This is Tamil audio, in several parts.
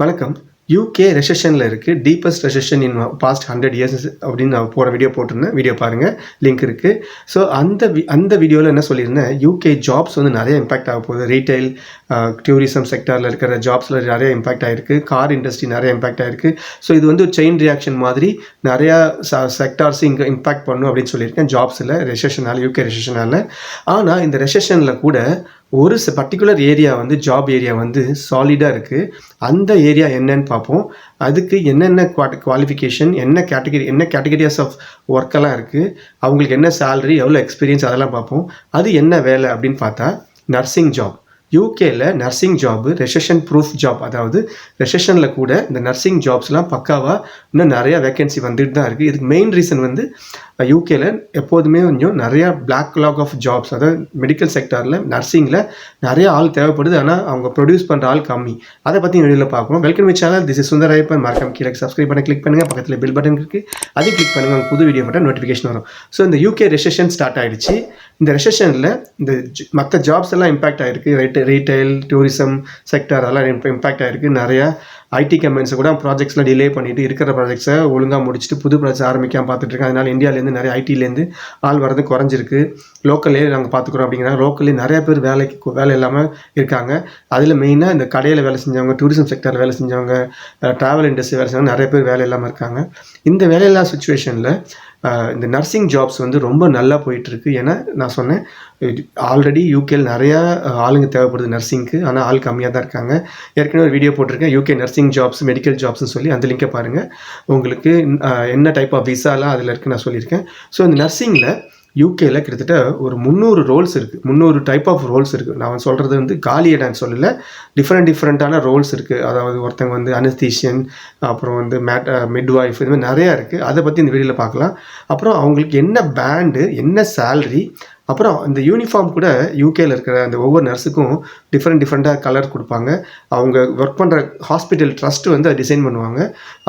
வணக்கம். யூகே ரெசெஷன்ல இருக்கு. Deepest recession in past 100 years அப்படின்னு நான் போன வீடியோ போட்டிருந்தேன். வீடியோ பாருங்க. லிங்க் இருக்கு. ஸோ அந்த வீடியோல என்ன சொல்லியிருந்தேன், யூகே ஜாப்ஸ் வந்து நிறைய இம்பாக்ட் ஆக போகுது. ரீட்டைல், டூரிசம் செக்டார்ல இருக்கிற ஜாப்ஸ்ல நிறைய இம்பாக்ட் ஆயிருக்கு. கார் இண்டஸ்ட்ரி நிறைய இம்பாக்ட் ஆயிருக்கு. ஸோ இது வந்து செயின் ரியாக்ஷன் மாதிரி நிறையா செக்டார்ஸ் இங்கே இம்பாக்ட் பண்ணும் அப்படின்னு சொல்லியிருக்கேன். ஜாப்ஸில் ரெசெஷனால், யூகே ரெசெஷனால். ஆனால் இந்த ரெசெஷனில் கூட ஒரு பர்டிகுலர் ஏரியா வந்து ஜாப் ஏரியா வந்து சாலிடாக இருக்குது. அந்த ஏரியா என்னன்னு பார்ப்போம். அதுக்கு என்னென்ன குவாலிஃபிகேஷன், என்ன கேட்டகரிஸ் ஆஃப் ஒர்க்கெல்லாம் இருக்குது, அவங்களுக்கு என்ன சேலரி, எவ்வளோ எக்ஸ்பீரியன்ஸ், அதெல்லாம் பார்ப்போம். அது என்ன வேலை அப்படின்னு பார்த்தா நர்சிங் ஜாப். யூகேல nursing job recession proof job. அதாவது ரெசெஷனில் கூட இந்த நர்சிங் ஜாப்ஸ்லாம் பக்காவாக இன்னும் நிறையா வேக்கன்சி வந்துட்டு தான் இருக்குது. இதுக்கு மெயின் ரீசன் வந்து யூகேல எப்போதுமே கொஞ்சம் நிறையா பேக்லாக் ஆஃப் ஜாப்ஸ், அதாவது மெடிக்கல் செக்டாரில் நர்சிங்கில் நிறைய ஆள் தேவைப்படுது. ஆனால் அவங்க ப்ரொடியூஸ் பண்ணுற ஆள் கம்மி. அதை பற்றி வீடியோவில் பார்க்கணும். Welcome my channel. This is Sundar Ayyappan. மறக்காம கீழே சப்ஸ்கிரைப் பண்ண கிளிக் பண்ணுங்கள். பக்கத்தில் பெல் பட்டன் இருக்குது, அதையும் கிளிக் பண்ணுங்கள். உங்கள் புது வீடியோ மட்டும் நோட்டிஃபிகேஷன் வரும். ஸோ இந்த யூகே ரெசெஷன் ஸ்டார்ட் ஆகிடுச்சு. இந்த ரெசெஷனில் இந்த மற்ற ஜாப்ஸ் எல்லாம் இம்பாக்ட் ஆகிருக்கு. ரீட்டைல், டூரிசம் செக்டார் அதெல்லாம் இம்பாக்ட் ஆகிருக்கு. நிறையா ஐடி கம்பெனிஸை கூட ப்ராஜெக்ட்ஸ்லாம் டிலே பண்ணிவிட்டு இருக்கிற ப்ராஜெக்ட்ஸை ஒழுங்காக முடிச்சுட்டு புது ப்ராஜெக்ட்ஸ் ஆரம்பிக்காமல் பார்த்துட்ருக்காங்க. அதனால் இந்தியாவிலேருந்து நிறைய ஐடிலேருந்து ஆள் வரது குறைஞ்சிருக்கு. லோக்கல்லே நாங்கள் பார்த்துக்குறோம் அப்படிங்கிறாங்க. லோக்கல்லே நிறைய பேர் வேலை இல்லாமல் இருக்காங்க. அதில் மெயினாக இந்த கடையில் வேலை செஞ்சவங்க, டூரிசம் செக்டரில் வேலை செஞ்சவங்க, ட்ராவல் இண்டஸ்ட்ரி வேலை செஞ்சவங்க நிறைய பேர் வேலை இல்லாமல் இருக்காங்க. இந்த வேலையில்லா சுச்சுவேஷனில் இந்த நர்சிங் ஜாப்ஸ் வந்து ரொம்ப நல்லா போயிட்டுருக்கு. ஏன்னா நான் சொன்னேன், ஆல்ரெடி யூகேல நிறையா ஆளுங்க தேவைப்படுது நர்சிங்க்கு. ஆனால் ஆள் கம்மியாக தான் இருக்காங்க. ஏற்கனவே ஒரு வீடியோ போட்டிருக்கேன், யூகே நர்சிங் ஜாப்ஸ், மெடிக்கல் ஜாப்ஸ்னு சொல்லி. அந்த லிங்கை பாருங்கள். உங்களுக்கு என்ன டைப் ஆஃப் விசாலாம் அதில் இருக்குது நான் சொல்லியிருக்கேன். ஸோ இந்த நர்சிங்கில் யூகேல கிட்டத்தட்ட ஒரு 300 ரோல்ஸ் இருக்குது. 300 டைப் ஆஃப் ரோல்ஸ் இருக்குது. நான் சொல்கிறது வந்து காலி இடம்னு சொல்லலை, டிஃப்ரெண்ட்டான ரோல்ஸ் இருக்குது. அதாவது ஒருத்தங்க வந்து அனஸ்தீஷியன், அப்புறம் வந்து மிட்வைஃப், இது மாதிரி நிறையா இருக்குது. அதை பற்றி இந்த வீடியோவில் பார்க்கலாம். அப்புறம் அவங்களுக்கு என்ன பேண்டு, என்ன சேல்ரி, அப்புறம் இந்த யூனிஃபார்ம் கூட யூகேல இருக்கிற அந்த ஒவ்வொரு நர்ஸுக்கும் டிஃப்ரெண்ட்டாக கலர் கொடுப்பாங்க. அவங்க ஒர்க் பண்ணுற ஹாஸ்பிட்டல் ட்ரஸ்ட் வந்து அதை டிசைன் பண்ணுவாங்க.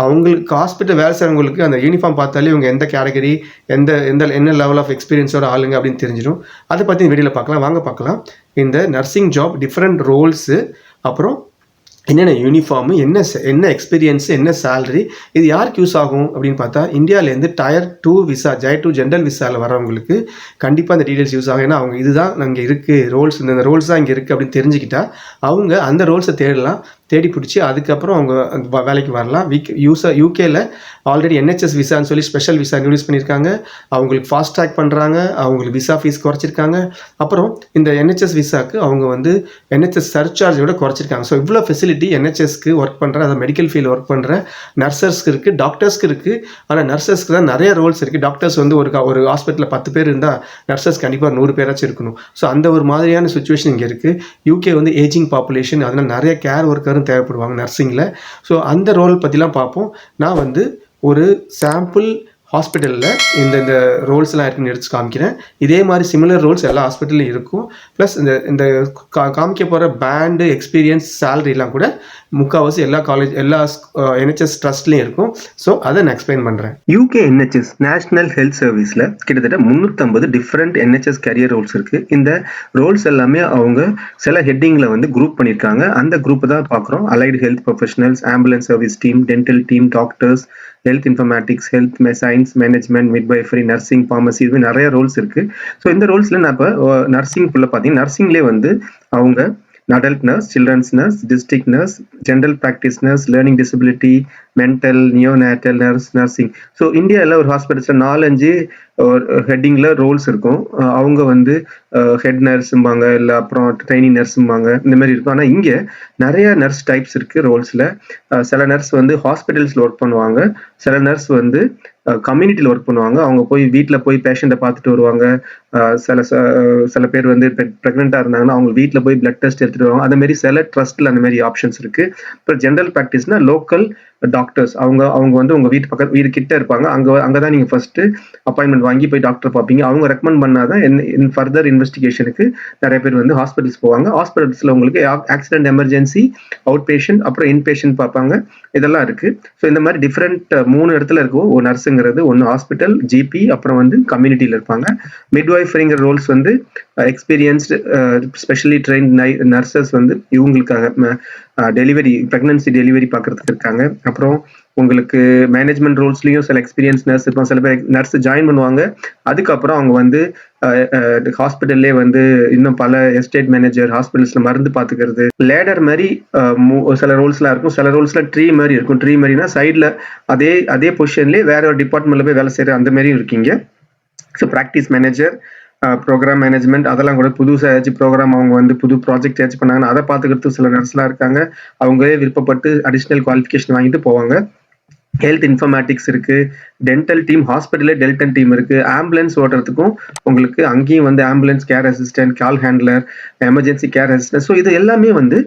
அவங்களுக்கு ஹாஸ்பிட்டல் வேலை செய்கிறவங்களுக்கு அந்த யூனிஃபார்ம் பார்த்தாலே இவங்க எந்த கேட்டகரி, என்ன லெவல் ஆஃப் எக்ஸ்பீரியன்ஸோட ஆளுங்க அப்படின்னு தெரிஞ்சிடும். அதை பற்றி இந்த வீடியோவில் பார்க்கலாம். வாங்க பார்க்கலாம். இந்த நர்சிங் ஜாப், டிஃப்ரெண்ட் ரோல்ஸு, அப்புறம் என்னென்ன யூனிஃபார்மு, என்ன எக்ஸ்பீரியன்ஸு, என்ன சேலரி, இது யாருக்கு யூஸ் ஆகும் அப்படின்னு பார்த்தா இந்தியாவிலேருந்து டயர் 2 விசா, Tier 2 ஜென்ரல் விசாவில் வரவங்களுக்கு கண்டிப்பாக அந்த டீட்டெயில்ஸ் யூஸ் ஆகும். ஏன்னா அவங்க இதுதான் அங்கே இருக்குது ரோல்ஸ், இந்த ரோல்ஸ் தான் இங்கே இருக்குது அப்படின்னு தெரிஞ்சுக்கிட்டா அவங்க அந்த ரோல்ஸை தேடி பிடிச்சி அதுக்கப்புறம் அவங்க வேலைக்கு வரலாம். யூகேல ஆல்ரெடி NHS விசான்னு சொல்லி ஸ்பெஷல் விசா இன்ட்ரடியூஸ் பண்ணியிருக்காங்க. அவங்களுக்கு ஃபாஸ்ட் ட்ராக் பண்ணுறாங்க. அவங்களுக்கு விசா ஃபீஸ் குறைச்சிருக்காங்க. அப்புறம் இந்த NHS விசாவுக்கு அவங்க வந்து NHS சர்சார்ஜோட குறைச்சிருக்காங்க. ஸோ இவ்வளோ ஃபெசிலிட்டி NHSக்கு ஒர்க் பண்ணுற, அதை மெடிக்கல் ஃபீல்டு ஒர்க் பண்ணுற நர்சஸ்க்கு இருக்குது, டாக்டர்ஸ்க்கு இருக்குது. ஆனால் நர்சஸ்க்கு தான் நிறைய ரோல்ஸ் இருக்குது. டாக்டர்ஸ் வந்து ஒரு ஹாஸ்பிட்டலில் 10 பேர் இருந்தால் நர்சஸ் கண்டிப்பாக 100 பேராச்சும் இருக்கணும். ஸோ அந்த ஒரு மாதிரியான சுச்சுவேஷன் இங்கே இருக்குது. யூகே வந்து ஏஜிங் பாப்புலேஷன், அதனால் நிறைய கேர் ஒர்க்கரும் தேவைப்படுவாங்க நர்சிங்கில். ஸோ அந்த ரோல் பற்றிலாம் பார்ப்போம். நான் வந்து ஒரு சாம்பிள் ஹாஸ்பிட்டலில் இந்த ரோல்ஸ்லாம் இருக்குன்னு எடுத்து காமிக்கிறேன். இதே மாதிரி சிமிலர் ரோல்ஸ் எல்லா ஹாஸ்பிட்டல்லையும் இருக்கும். ப்ளஸ் இந்த காமிக்க போகிற பேண்டு, எக்ஸ்பீரியன்ஸ், சேலரிலாம் கூட முக்கால்வாசி எல்லா NHS ட்ரஸ்ட்லேயும் இருக்கும். ஸோ அதை நான் எக்ஸ்பிளைன் பண்ணுறேன். யூகே NHS நேஷனல் ஹெல்த் சர்வீஸில் கிட்டத்தட்ட 350 டிஃப்ரெண்ட் NHS கேரியர் ரோல்ஸ் இருக்குது. இந்த ரோல்ஸ் எல்லாமே அவங்க சில ஹெட்டிங்கில் வந்து குரூப் பண்ணியிருக்காங்க. அந்த குரூப்பை தான் பார்க்குறோம். Allied health professionals, ambulance service team, dental team, doctors, health informatics, health science management, midwifery, nursing, pharmacy, இது நிறைய ரோல்ஸ் இருக்குது. ஸோ இந்த ரோல்ஸில் நான் இப்போ நர்சிங்குள்ளே பார்த்தீங்கன்னா நர்சிங்லேயே வந்து அவங்க adult nurse, children's nurse, district nurse, general practice nurse, learning disability, mental, neonatal nursing. So இந்தியாவில் ஒரு ஹாஸ்பிட்டல்ஸில் 4-5 ஹெட்டிங்கில் ரோல்ஸ் இருக்கும். அவங்க வந்து ஹெட் நர்ஸும்பாங்க, இல்லை அப்புறம் ட்ரைனிங் நர்ஸும்பாங்க, இந்த மாதிரி இருக்கும். ஆனால் இங்கே நிறைய நர்ஸ் டைப்ஸ் இருக்குது ரோல்ஸில். சில நர்ஸ் வந்து ஹாஸ்பிட்டல்ஸில் ஒர்க் பண்ணுவாங்க. சில நர்ஸ் வந்து கம்யூனிட்டியில் ஒர்க் பண்ணுவாங்க. அவங்க போய் வீட்டில் போய் பேஷண்ட்டை பார்த்துட்டு வருவாங்க. சில பேர் வந்து ப்ரெக்னெண்ட்டாக இருந்தாங்கன்னா அவங்க வீட்டில் போய் பிளட் டெஸ்ட் எடுத்துகிட்டு வருவாங்க. அதேமாரி சில ட்ரஸ்ட்டில் அந்த மாதிரி ஆப்ஷன்ஸ் இருக்குது. அப்புறம் ஜென்ரல் ப்ராக்டிஸ்னால் லோக்கல் டாக்டர்ஸ், அவங்க வந்து உங்கள் வீடு கிட்ட இருப்பாங்க. அங்கே தான் நீங்கள் ஃபஸ்ட்டு அப்பாயின்மெண்ட் வாங்கி போய் டாக்டர் பார்ப்பீங்க. அவங்க ரெக்கமெண்ட் பண்ணாதான் ஃபர்தர் இன்வெஸ்டிகேஷனுக்கு நிறைய பேர் வந்து ஹாஸ்பிட்டல்ஸ் போவாங்க. ஹாஸ்பிட்டல்ஸில் உங்களுக்கு ஆக்சிடென்ட், எமர்ஜென்சி, அவுட் பேஷண்ட், அப்புறம் இன் பேஷண்ட் பார்ப்பாங்க. இதெல்லாம் இருக்குது. ஸோ இந்த மாதிரி டிஃப்ரெண்ட் 3 இடத்துல இருக்கும். ஒரு நர்ஸுங்கிறது ஒன்று ஹாஸ்பிட்டல், ஜிபி, அப்புறம் வந்து கம்யூனிட்டியில் இருப்பாங்க. மிட்வைஃபரிங்கிற ரோல்ஸ் வந்து எக்ஸ்பீரியன்ஸ்டு ஸ்பெஷலி ட்ரெயின்ட் நர்சஸ் வந்து இவங்களுக்காக டெலிவரி ப்ரெக்னன்சி டெலிவரி பார்க்குறதுக்கு இருக்காங்க. அப்புறம் உங்களுக்கு மேனேஜ்மெண்ட் ரோல்ஸ்லேயும் சில எக்ஸ்பீரியன்ஸ் நர்ஸ் இருப்பாங்க. சில பேர் நர்ஸ் ஜாயின் பண்ணுவாங்க. அதுக்கப்புறம் அவங்க வந்து ஹாஸ்பிட்டல்லே வந்து இன்னும் பல எஸ்டேட் மேனேஜர், ஹாஸ்பிட்டல்ஸில் மருந்து பார்த்துக்கிறது, லேடர் மாதிரி சில ரோல்ஸ்லாம் இருக்கும். சில ரோல்ஸில் ட்ரீ மாதிரி இருக்கும். ட்ரீ மாதிரினா சைடில் அதே பொசிஷன்லேயே வேற ஒரு டிபார்ட்மெண்ட்டில் போய் வேலை செய்கிற அந்த மாதிரியும் இருக்கீங்க. So practice manager, programme management அதெல்லாம் கூட புதுசாக ஏதாச்சும் ப்ரோக்ராம் அவங்க வந்து புது ப்ராஜெக்ட் ஏதாச்சும் பண்ணாங்கன்னா அதை பார்த்துக்கிறதுக்கு சில நர்ஸ்லாம் இருக்காங்க. அவங்களே விருப்பப்பட்டு அடிஷ்னல் குவாலிஃபிகேஷன் வாங்கிட்டு போவாங்க. ஹெல்த் இன்ஃபர்மேட்டிக்ஸ் இருக்கு, டென்டல் டீம், ஹாஸ்பிட்டலே டென்டல் டீம் இருக்கு, ஆம்புலன்ஸ் ஓட்டுறதுக்கும் உங்களுக்கு அங்கேயும் வந்து ambulance care assistant, call handler, emergency care assistant. So இது எல்லாமே வந்து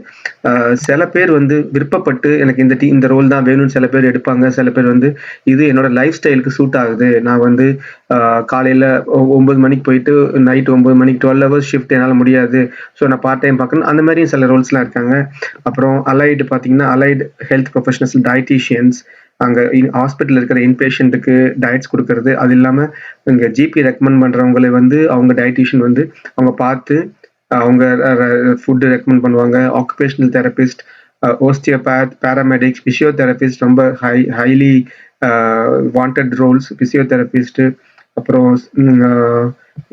சில பேர் வந்து விருப்பப்பட்டு எனக்கு இந்த ரோல் தான் வேணும்னு சில பேர் எடுப்பாங்க. சில பேர் வந்து இது என்னோட லைஃப் ஸ்டைலுக்கு சூட் ஆகுது, நான் வந்து காலையில் 9 மணிக்கு போயிட்டு நைட் 9 மணிக்கு 12 ஹவர்ஸ் ஷிஃப்ட் என்னால் முடியாது, ஸோ நான் பார்ட் டைம் பார்க்கணும், அந்த மாதிரி சில ரோல்ஸ்லாம் இருக்காங்க. அப்புறம் அலைடு பார்த்தீங்கன்னா அலைடு ஹெல்த் ப்ரொஃபஷனல்ஸ், டயட்டீஷியன்ஸ், அங்கே ஹாஸ்பிட்டல் இருக்கிற இன்பேஷண்ட்டுக்கு டயட்ஸ் கொடுக்கறது, அது இல்லாமல் இங்கே ஜிபி ரெக்கமெண்ட் பண்ணுறவங்களை வந்து அவங்க டயட்டீஷியன் வந்து அவங்க பார்த்து அவங்க ஃபுட்டு ரெக்கமெண்ட் பண்ணுவாங்க. ஆக்குபேஷனல் தெரபிஸ்ட், ஓஸ்டியோபேத், பேராமெடிக்ஸ், ஃபிசியோதெரபிஸ்ட், ரொம்ப ஹைலி வாண்டட் ரோல்ஸ் ஃபிசியோதெரபிஸ்ட்டு. அப்புறம்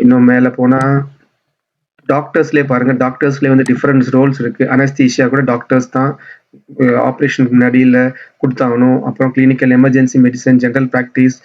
இன்னும் மேலே போனால் டாக்டர்ஸ்லேயே பாருங்கள், டாக்டர்ஸ்லேயே வந்து டிஃப்ரெண்ட் ரோல்ஸ் இருக்குது. அனஸ்தீஷியா கூட டாக்டர்ஸ் தான் ஆப்ரேஷனுக்கு முன்னாடியில் கொடுத்தாகணும். அப்புறம் clinical emergency medicine, general practice,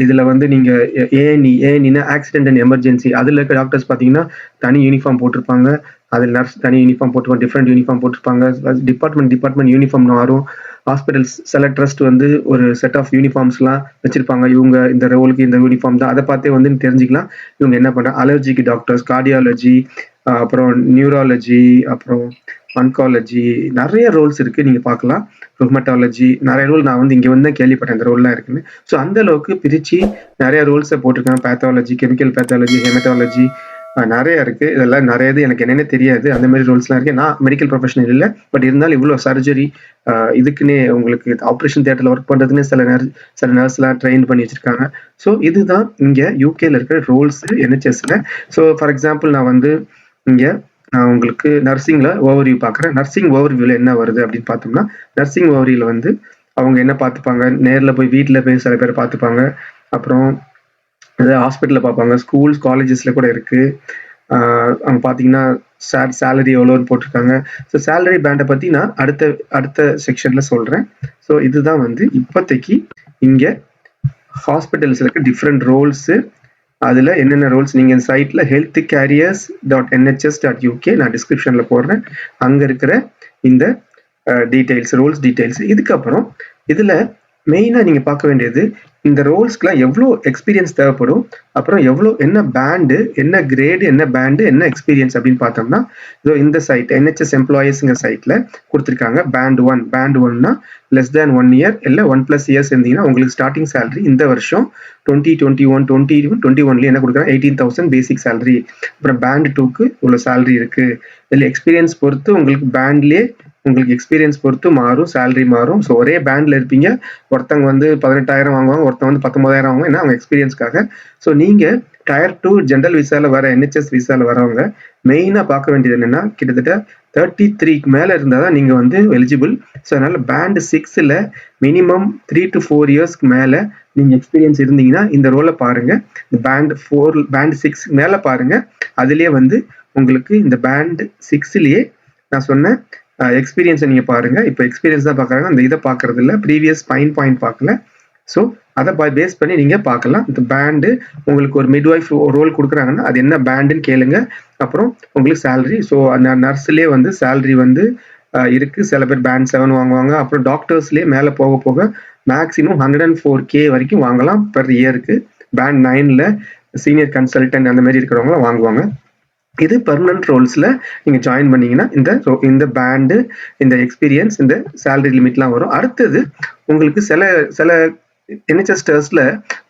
இதில் வந்து நீங்கள் ஏஎன்இனா ஆக்சிடென்ட் அண்ட் எமர்ஜென்சி, அதில் இருக்க டாக்டர்ஸ் பார்த்தீங்கன்னா தனி யூனிஃபார்ம் போட்டிருப்பாங்க. அதில் நர்ஸ் தனி யூனிஃபார்ம் போட்டிருப்பாங்க, டிஃப்ரெண்ட் யூனிஃபார்ம் போட்டிருப்பாங்க. டிபார்ட்மெண்ட் யூனிஃபார்ம் மாறும். ஹாஸ்பிட்டல்ஸ் சில ட்ரஸ்ட் வந்து ஒரு செட் ஆஃப் யூனிஃபார்ம்ஸ்லாம் வச்சிருப்பாங்க. இவங்க இந்த ரோலுக்கு இந்த யூனிஃபார்ம் தான், அதை பார்த்தே வந்து தெரிஞ்சுக்கலாம் இவங்க என்ன பண்ணுறாங்க. அலர்ஜிக்கு டாக்டர்ஸ், கார்டியாலஜி, அப்புறம் நியூராலஜி, அப்புறம் ஆன்காலஜி, நிறைய ரோல்ஸ் இருக்குது, நீங்கள் பார்க்கலாம். ருமட்டாலஜி, நிறைய ரோல் நான் வந்து இங்கே வந்து கேள்விப்பட்டேன் இந்த ரோல்லாம் இருக்குன்னு. ஸோ அந்த அளவுக்கு பிரித்து நிறைய ரோல்ஸை போட்டிருக்காங்க. பேத்தாலஜி, கெமிக்கல் பேத்தாலஜி, ஹெமட்டாலஜி, நிறைய இருக்குது. இதெல்லாம் நிறைய இது எனக்கு என்னென்ன தெரியாது, அந்த மாதிரி ரோல்ஸ்லாம் இருக்குது. நான் மெடிக்கல் ப்ரொஃபஷனல் இல்லை, பட் இருந்தாலும் இவ்வளோ சர்ஜரி இதுக்குன்னே உங்களுக்கு ஆப்ரேஷன் தியேட்டரில் ஒர்க் பண்ணுறதுன்னு சில நர்ஸ்லாம் ட்ரெயின் பண்ணி வச்சுருக்காங்க. ஸோ இதுதான் இங்கே யூகேல இருக்கிற ரோல்ஸு NHSல. ஸோ ஃபார் எக்ஸாம்பிள் நான் வந்து இங்கே நான் உங்களுக்கு நர்சிங்கில் ஓவர்வியூ பார்க்குறேன். நர்சிங் ஓவர்வியூவில் என்ன வருது அப்படின்னு பார்த்தோம்னா, நர்சிங் ஓவர்வியூவில் வந்து அவங்க என்ன பார்த்துப்பாங்க, நேரில் போய் வீட்டில் போய் சில பேர் பார்த்துப்பாங்க. அப்புறம் ஹாஸ்பிட்டலில் பார்ப்பாங்க, ஸ்கூல்ஸ் காலேஜஸில் கூட இருக்குது. அவங்க பார்த்தீங்கன்னா சேலரி எவ்வளோன்னு போட்டிருக்காங்க. ஸோ சேலரி பேண்டை பற்றி நான் அடுத்த செக்ஷனில் சொல்கிறேன். ஸோ இதுதான் வந்து இப்போதைக்கு இங்கே ஹாஸ்பிட்டல்ஸில் இருக்க டிஃப்ரெண்ட் ரோல்ஸு. அதில் என்னென்ன ரோல்ஸ் நீங்கள் சைட்டில் healthcarriers.nhs.uk நான் டிஸ்கிரிப்ஷனில் போடுறேன். அங்கே இருக்கிற இந்த டீட்டெயில்ஸ், ரோல்ஸ் டீட்டெயில்ஸ். இதுக்கப்புறம் இதில் மெயினாக நீங்கள் பார்க்க வேண்டியது இந்த ரோல்ஸ்க்குலாம் எவ்வளோ எக்ஸ்பீரியன்ஸ் தேவைப்படும், அப்புறம் என்ன பேண்டு, என்ன கிரேடு, என்ன பேண்டு, என்ன எக்ஸ்பீரியன்ஸ் அப்படின்னு பார்த்தோம்னா, இதோ இந்த சைட் NHS எம்ப்ளாயீஸுங்க சைட்டில் கொடுத்துருக்காங்க. பேண்ட் 1னா லெஸ் தேன் 1 இயர் இல்லை 1+ இயர்ஸ் இருந்தீங்கன்னா உங்களுக்கு ஸ்டார்டிங் சேலரி இந்த வருஷம் 2021 என்ன கொடுக்குறாங்க, 18,000 பேசிக் சேலரி. அப்புறம் பேண்ட் 2க்கு இவ்வளோ சேலரி இருக்குது. இதில் எக்ஸ்பீரியன்ஸ் பொறுத்து உங்களுக்கு பேண்ட்லேயே உங்களுக்கு எக்ஸ்பீரியன்ஸ் பொறுத்து மாறும், சேலரி மாறும். ஸோ ஒரே பேண்டில் இருப்பீங்க, ஒருத்தவங்க வந்து 18,000 வாங்குவாங்க, ஒருத்தவங்க வந்து 19,000 வாங்குவாங்க, ஏன்னா அவங்க எக்ஸ்பீரியன்ஸ்க்காக. ஸோ நீங்கள் டயர் 2 ஜென்ரல் விசாவில் வர NHS விசாவில் வரவங்க மெயினாக பார்க்க வேண்டியது என்னென்னா, கிட்டத்தட்ட 33க்கு மேலே இருந்தால் தான் நீங்கள் வந்து எலிஜிபிள். ஸோ அதனால் பேண்ட் 6ல் மினிமம் 3 to 4 இயர்ஸ்க்கு மேலே நீங்கள் எக்ஸ்பீரியன்ஸ் இருந்தீங்கன்னா இந்த ரோலை பாருங்கள். பேண்ட் 6 மேலே பாருங்கள். அதுலேயே வந்து உங்களுக்கு இந்த பேண்ட் 6லேயே நான் சொன்ன எக்ஸ்பீரியன்ஸை நீங்கள் பாருங்கள். இப்போ எக்ஸ்பீரியன்ஸ் தான் பார்க்குறாங்க, அந்த இதை பார்க்குறது இல்லை, ப்ரீவியஸ் பாயிண்ட் பார்க்கல. ஸோ அதை பேஸ் பண்ணி நீங்கள் பார்க்கலாம். இந்த பேண்டு உங்களுக்கு ஒரு மிட்வைஃப் ரோல் கொடுக்குறாங்கன்னா அது என்ன பேண்டுன்னு கேளுங்க. அப்புறம் உங்களுக்கு சேலரி, ஸோ அந்த நர்ஸ்லேயே வந்து சேலரி வந்து இருக்குது. சில பேர் பேண்ட் 7 வாங்குவாங்க. அப்புறம் டாக்டர்ஸ்லேயே மேலே போக போக மேக்ஸிமம் 104K வரைக்கும் வாங்கலாம் பெர் இயருக்கு. பேண்ட் 9ல் சீனியர் கன்சல்டன்ட் அந்த மாதிரி இருக்கிறவங்களாம் வாங்குவாங்க. இது பெர்மனன்ட் ரோல்ஸில் நீங்கள் ஜாயின் பண்ணிங்கன்னா இந்த பேண்டு, இந்த எக்ஸ்பீரியன்ஸ், இந்த சேலரி லிமிட்லாம் வரும். அடுத்தது உங்களுக்கு சில NHS ட்ரஸ்ட்ல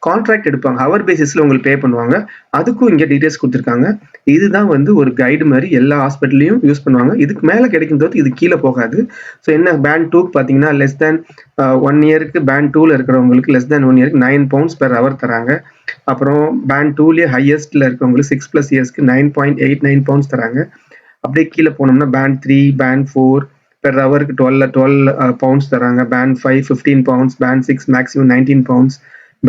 கான்ட்ராக்ட் எடுப்பாங்க, ஹவர் பேசிஸில் உங்களுக்கு பே பண்ணுவாங்க. அதுக்கும் இங்கே டீட்டெயில்ஸ் கொடுத்துருக்காங்க. இதுதான் வந்து ஒரு கைடு மாதிரி எல்லா ஹாஸ்பிட்டல்லையும் யூஸ் பண்ணுவாங்க. இதுக்கு மேலே கிடைக்கும் போது இது கீழே போகாது. ஸோ என்ன பேண்ட் 2க்கு பார்த்தீங்கன்னா லெஸ் தேன் 1 இயருக்கு, பேண்ட் 2ல் இருக்கிறவங்களுக்கு லெஸ் தேன் 1 இயருக்கு £9 per hour தராங்க. அப்புறம் பேண்ட் 2லேயே ஹையஸ்ட்டில் இருக்கிறவங்களுக்கு 6+ இயர்ஸ்க்கு £9.89 தராங்க. அப்படியே கீழே போனோம்னா பேண்ட் 3, பேண்ட் 4, பெர் ஹவருக்கு 12 பவுண்ட்ஸ் தராங்க. Band 5 15 pounds, band 6 maximum 19 pounds,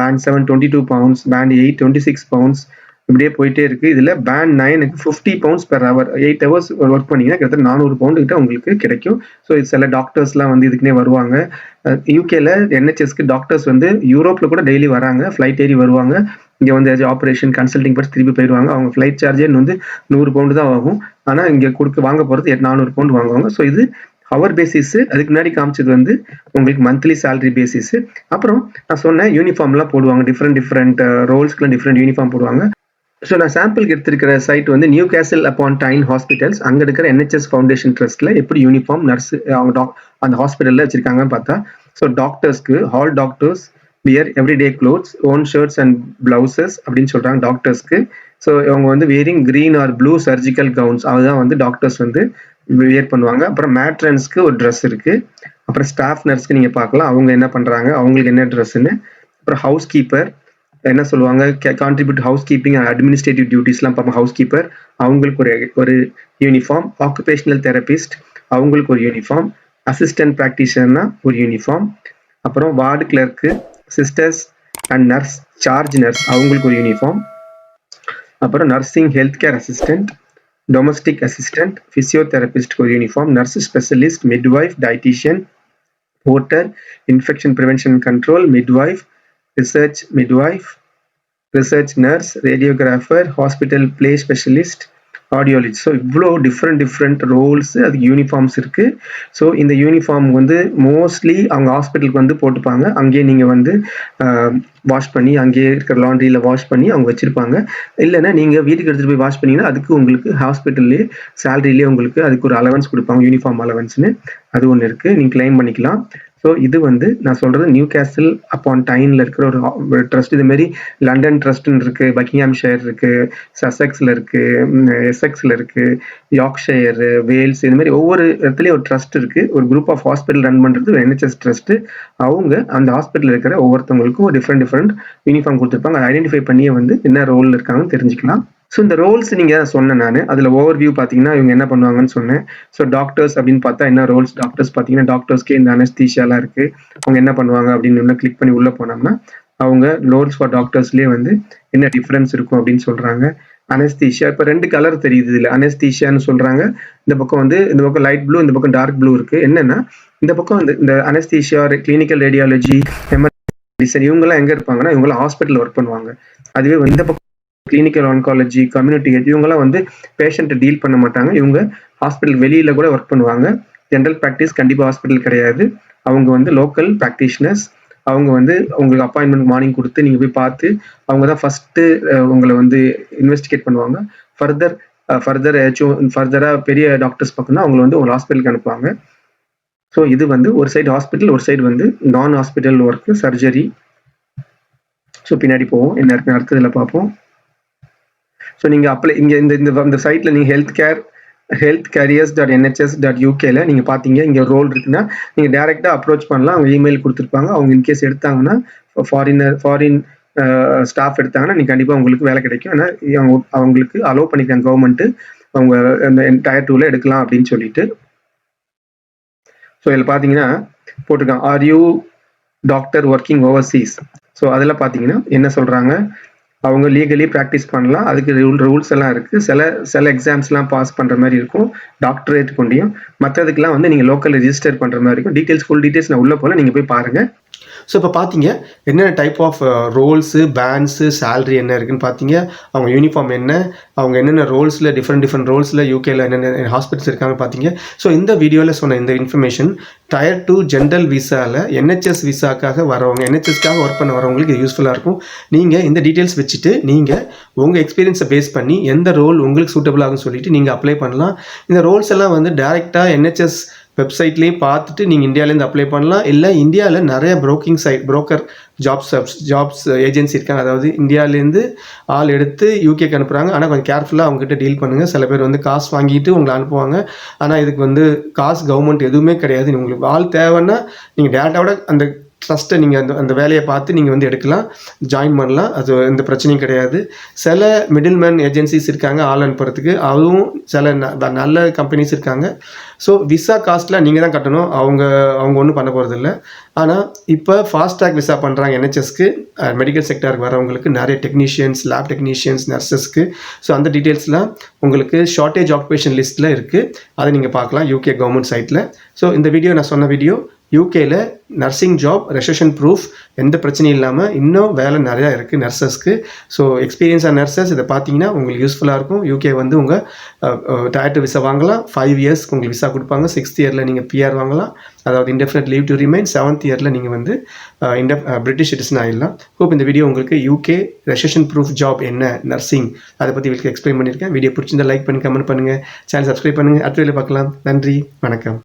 band 7 22 pounds, band 8 26 pounds, இப்படியே போயிட்டே இருக்கு. இதுல பேண்ட் 9க்கு 50 pounds per hour. 8 hours work பண்ணீங்கன்னா கிட்டத்தட்ட 400 பவுண்டு கிட்ட உங்களுக்கு கிடைக்கும். ஸோ இது சில டாக்டர்ஸ்லாம் வந்து இதுக்குன்னே வருவாங்க. யூகேல NHSக்கு டாக்டர்ஸ் வந்து யூரோப்ல கூட டெய்லி வராங்க, ஃப்ளைட் ஏறி வருவாங்க. இங்க வந்து ஆப்ரேஷன் கன்சல்டிங் பற்றி திருப்பி போயிடுவாங்க. அவங்க ஃப்ளைட் சார்ஜே வந்து 100 பவுண்டு தான் ஆகும். ஆனா இங்க வாங்க போறது 400 பவுண்டு வாங்குவாங்க. ஸோ இது ஹவர் பேசிஸ். அதுக்கு முன்னாடி காமிச்சது வந்து உங்களுக்கு மந்த்லி சேலரி பேசிஸ். அப்புறம் நான் சொன்ன யூனிஃபார்ம்லாம் போடுவாங்க, டிஃப்ரெண்ட் ரோல்ஸ்க்குலாம் டிஃப்ரெண்ட் யூனிஃபார்ம் போடுவாங்க. ஸோ நான் சாம்பிளுக்கு எடுத்திருக்கிற சைட் வந்து நியூ கேசல் அப்பான் டைன் ஹாஸ்பிட்டல்ஸ். அங்கே இருக்கிற NHS ஃபவுண்டேஷன் ட்ரஸ்ட்ல எப்படி யூனிஃபார்ம் நர்ஸ் அவங்க அந்த ஹாஸ்பிட்டலில் வச்சிருக்காங்கன்னு பார்த்தா, ஸோ டாக்டர்ஸ்க்கு all doctors wear everyday clothes, own shirts and blouses அப்படின்னு சொல்றாங்க டாக்டர்ஸ்க்கு. ஸோ இவங்க வந்து wearing green or blue surgical gowns, அதுதான் வந்து டாக்டர்ஸ் வந்து வியர் பண்ணுவாங்க. அப்புறம் மேட்ரன்ஸ்க்கு ஒரு ட்ரெஸ் இருக்கு. அப்புறம் ஸ்டாஃப் நர்ஸ்க்கு நீங்க பார்க்கலாம் அவங்க என்ன பண்றாங்க, அவங்களுக்கு என்ன ட்ரெஸ்ன்னு. அப்புறம் ஹவுஸ் கீப்பர் என்ன சொல்லுவாங்க, contribute house keeping and administrative டியூட்டிஸ்லாம் பார்ப்போம். ஹவுஸ் கீப்பர் அவங்களுக்கு ஒரு யூனிஃபார்ம். ஆக்குபேஷனல் தெரபிஸ்ட் அவங்களுக்கு ஒரு யூனிஃபார்ம். அசிஸ்டன்ட் ப்ராக்டிஷனர்னா ஒரு யூனிஃபார்ம். அப்புறம் ward clerk, sisters and nurse, charge nurse அவங்களுக்கு ஒரு யூனிஃபார்ம். அப்புறம் nursing health care assistant, domestic assistant, physiotherapist ஒரு uniform. Nurse specialist, midwife, dietitian, porter, infection prevention control, midwife, research midwife, research nurse, radiographer, hospital play specialist, audiology. So இவ்வளோ டிஃப்ரெண்ட் ரோல்ஸ் அதுக்கு யூனிஃபார்ம்ஸ் இருக்கு. ஸோ இந்த யூனிஃபார்ம் வந்து மோஸ்ட்லி அவங்க ஹாஸ்பிட்டலுக்கு வந்து போட்டுப்பாங்க. அங்கேயே நீங்கள் வந்து வாஷ் பண்ணி அங்கேயே இருக்கிற லாண்ட்ரியில் வாஷ் பண்ணி அவங்க வச்சிருப்பாங்க. இல்லைன்னா நீங்கள் வீட்டுக்கு எடுத்துகிட்டு போய் வாஷ் பண்ணீங்கன்னா அதுக்கு உங்களுக்கு ஹாஸ்பிட்டல்லேயே சேலரியிலே உங்களுக்கு அதுக்கு ஒரு அலவன்ஸ் கொடுப்பாங்க, யூனிஃபார்ம் அலவன்ஸ்னு. அது ஒன்று இருக்குது, நீங்கள் கிளைம் பண்ணிக்கலாம். ஸோ இது வந்து நான் சொல்றது நியூ கேசல் அப்பான் டைன்ல இருக்கிற ஒரு ட்ரஸ்ட். இது மாதிரி லண்டன் ட்ரஸ்ட்னு இருக்கு, பக்கிங்ஹாம்ஷயர் இருக்கு, சசெக்ஸ்ல இருக்கு, எசெக்ஸ்ல இருக்கு, யார்க்ஷயர், வேல்ஸ், இது மாதிரி ஒவ்வொரு இடத்துலயும் ஒரு ட்ரஸ்ட் இருக்கு. ஒரு குரூப் ஆஃப் ஹாஸ்பிட்டல் ரன் பண்றது NHS ட்ரஸ்ட். அவங்க அந்த ஹாஸ்பிட்டல் இருக்கிற ஒவ்வொருத்தவங்களுக்கும் ஒரு டிஃப்ரெண்ட் யூனிஃபார்ம் கொடுத்துருப்பாங்க. அதை ஐடென்டிஃபை பண்ணியே வந்து என்ன ரோல் இருக்காங்கன்னு தெரிஞ்சுக்கலாம். ஸோ இந்த ரோல்ஸ் நீங்க சொன்னேன் நான் அதுல ஓவர் வியூ பாத்தீங்கன்னா இவங்க என்ன பண்ணுவாங்கன்னு சொன்னேன். ஸோ டாக்டர்ஸ் அப்படின்னு பார்த்தா என்ன ரோல்ஸ், டாக்டர்ஸ் பாத்தீங்கன்னா டாக்டர்ஸ்க்கே இந்த அனஸ்தீஷியாலாம் இருக்கு. அவங்க என்ன பண்ணுவாங்க அப்படின்னு கிளிக் பண்ணி உள்ள போனோம்னா அவங்க ரோல்ஸ் ஃபார் டாக்டர்ஸ்லயே வந்து என்ன டிஃபரன்ஸ் இருக்கும் அப்படின்னு சொல்றாங்க. அனஸ்தீஷியா இப்ப 2 கலர் தெரியுது இதுல. அனஸ்தீஷியான்னு சொல்றாங்க, இந்த பக்கம் வந்து இந்த பக்கம் லைட் ப்ளூ, இந்த பக்கம் டார்க் ப்ளூ இருக்கு. என்னன்னா இந்த பக்கம் இந்த அனஸ்தீஷியா, கிளினிக்கல் ரேடியாலஜி, எமர்ஜென்சி இவங்கெல்லாம் எங்க இருப்பாங்கன்னா இவங்கெல்லாம் ஹாஸ்பிட்டல் ஒர்க் பண்ணுவாங்க. அதுவே இந்த பக்கம் கிளினிக்கல் ஆன்காலஜி, கம்யூனிட்டி ஹெல்த் இவங்கெல்லாம் வந்து பேஷண்ட்டை டீல் பண்ண மாட்டாங்க. இவங்க ஹாஸ்பிட்டல் வெளியில கூட ஒர்க் பண்ணுவாங்க. ஜென்ரல் ப்ராக்டிஸ் கண்டிப்பா ஹாஸ்பிட்டல் கிடையாது. அவங்க வந்து லோக்கல் ப்ராக்டிஷனர்ஸ். அவங்க வந்து உங்களுக்கு அப்பாயின்மெண்ட் மார்னிங் கொடுத்து நீங்க போய் பார்த்து அவங்க தான் ஃபர்ஸ்ட் உங்களை வந்து இன்வெஸ்டிகேட் பண்ணுவாங்க. ஃபர்தரா பெரிய டாக்டர்ஸ் பார்க்கணும்னா அவங்களை வந்து உங்க ஹாஸ்பிட்டலுக்கு அனுப்புவாங்க. ஸோ இது வந்து ஒரு சைடு ஹாஸ்பிட்டல், ஒரு சைடு வந்து நான் ஹாஸ்பிட்டல் ஒர்க், சர்ஜரி. ஸோ பின்னாடி போவோம், என்ன இருக்கு அடுத்ததுல பார்ப்போம். ஸோ நீங்க அப்ளை இங்க இந்த சைட்ல நீங்க ஹெல்த் careers.nhs.ukல நீங்க பாத்தீங்க இங்க ரோல் இருக்குன்னா நீங்க டைரக்டா அப்ரோச் பண்ணலாம். அவங்க இமெயில் கொடுத்துருப்பாங்க. அவங்க இன்கேஸ் எடுத்தாங்கன்னா ஃபாரின் ஸ்டாஃப் எடுத்தாங்கன்னா நீங்க கண்டிப்பா உங்களுக்கு வேலை கிடைக்கும். ஏன்னா அவங்களுக்கு அலோவ் பண்ணிக்கிறாங்க கவர்மெண்ட், அவங்க டயர் 2ல எடுக்கலாம் அப்படின்னு சொல்லிட்டு. ஸோ இதில் பார்த்தீங்கன்னா போட்டிருக்காங்க are you doctor working Overseas. So அதில் பார்த்தீங்கன்னா என்ன சொல்றாங்க, அவங்க லீகலி ப்ராக்டிஸ் பண்ணலாம். அதுக்கு ரூல்ஸ் எல்லாம் இருக்கு. சில எக்ஸாம்ஸ்லாம் பாஸ் பண்ற மாதிரி இருக்கும், டாக்டரேட் கொண்டியும். மற்றதுக்கெல்லாம் வந்து நீங்க லோக்கல் ரெஜிஸ்டர் பண்ற மாதிரி இருக்கும். ஃபுல் டீடைல்ஸ் நான் உள்ள போல நீங்க போய் பாருங்க. ஸோ இப்போ பார்த்தீங்க என்னென்ன type of roles, bands, salary என்ன இருக்குன்னு பார்த்தீங்க. அவங்க யூனிஃபார்ம் என்ன, அவங்க என்னென்ன ரோல்ஸில் டிஃப்ரெண்ட் ரோல்ஸில் யூகேல என்னென்ன ஹாஸ்பிட்டல்ஸ் இருக்காங்க பார்த்தீங்க. ஸோ இந்த வீடியோவில் சொன்ன இந்த இன்ஃபர்மேஷன் டயர் 2 ஜென்ரல் விசாவில் NHS விசாக்காக வரவங்க, NHSக்காக ஒர்க் பண்ண வரவங்களுக்கு இது யூஸ்ஃபுல்லாக இருக்கும். நீங்கள் இந்த டீட்டெயில்ஸ் வச்சுட்டு நீங்கள் உங்கள் எக்ஸ்பீரியன்ஸை பேஸ் பண்ணி எந்த ரோல் உங்களுக்கு சூட்டபிள் ஆகும்னு சொல்லிட்டு நீங்கள் அப்ளை பண்ணலாம். இந்த ரோல்ஸ் எல்லாம் வந்து டைரெக்டாக NHS வெப்சைட்லேயே பார்த்துட்டு நீங்கள் இந்தியாவிலேருந்து அப்ளை பண்ணலாம். இல்லை இந்தியாவில் நிறைய புரோக்கர் ஜாப்ஸ் ஏஜென்சி இருக்காங்க. அதாவது இந்தியாவிலேருந்து ஆள் எடுத்து யூகேக்கு அனுப்புகிறாங்க. ஆனால் கொஞ்சம் கேர்ஃபுல்லாக அவங்ககிட்ட டீல் பண்ணுங்கள். சில பேர் வந்து காசு வாங்கிட்டு உங்களை அனுப்புவாங்க. ஆனால் இதுக்கு வந்து காசு கவர்மெண்ட் எதுவுமே கிடையாது. உங்களுக்கு ஆள் தேவைன்னா நீங்கள் டேரெக்டாக அந்த ட்ரஸ்ட்டை நீங்கள் அந்த வேலையை பார்த்து நீங்கள் வந்து எடுக்கலாம், ஜாயின் பண்ணலாம். அது எந்த பிரச்சனையும் கிடையாது. சில மிடில் மேன் ஏஜென்சிஸ் இருக்காங்க ஆள் அனுப்புறதுக்கு, அதுவும் சில நல்ல கம்பெனிஸ் இருக்காங்க. ஸோ விசா காஸ்ட்லாம் நீங்கள் தான் கட்டணும், அவங்க ஒன்றும் பண்ண போகிறதில்ல. ஆனால் இப்போ ஃபாஸ்ட் ட்ராக் விசா பண்ணுறாங்க NHSக்கு, மெடிக்கல் செக்டருக்கு வரவங்களுக்கு, நிறைய டெக்னீஷியன்ஸ், லேப் டெக்னீஷியன்ஸ், நர்சஸ்க்கு. ஸோ அந்த டீட்டெயில்ஸ்லாம் உங்களுக்கு ஷார்ட்டேஜ் ஆக்குபேஷன் லிஸ்ட்டில் இருக்குது, அதை நீங்கள் பார்க்கலாம் UK கவர்மெண்ட் சைட்டில். ஸோ இந்த வீடியோ நான் சொன்ன வீடியோ யூகேயில் நர்சிங் ஜாப் ரெசஷன் ப்ரூஃப், எந்த பிரச்சனையும் இல்லாமல் இன்னும் வேலை நிறையா இருக்குது நர்சஸ்க்கு. ஸோ எக்ஸ்பீரியன்ஸாக நர்சஸ் இதை பார்த்தீங்கன்னா உங்களுக்கு யூஸ்ஃபுல்லாக இருக்கும். UK வந்து உங்கள் டயர் விசா வாங்கலாம், 5 இயர்ஸ்க்கு உங்களுக்கு விசா கொடுப்பாங்க. 6th இயரில் நீங்கள் PR வாங்கலாம், அதாவது indefinite leave to remain. 7th இயரில் நீங்கள் வந்து பிரிட்டிஷ் சிட்டிசன் ஆகிடலாம். ஹோப் இந்த வீடியோ உங்களுக்கு UK ரெசஷன் ப்ரூஃப் ஜாப் என்ன, நர்சிங், அதை பற்றி உங்களுக்கு எக்ஸ்பிளைன் பண்ணியிருக்கேன். வீடியோ பிடிச்சிருந்தா லைக் பண்ணி கமெண்ட் பண்ணுங்கள், சேனல் சப்ஸ்கிரைப் பண்ணுங்கள். அடுத்த வீடியோ பார்க்கலாம். நன்றி, வணக்கம்.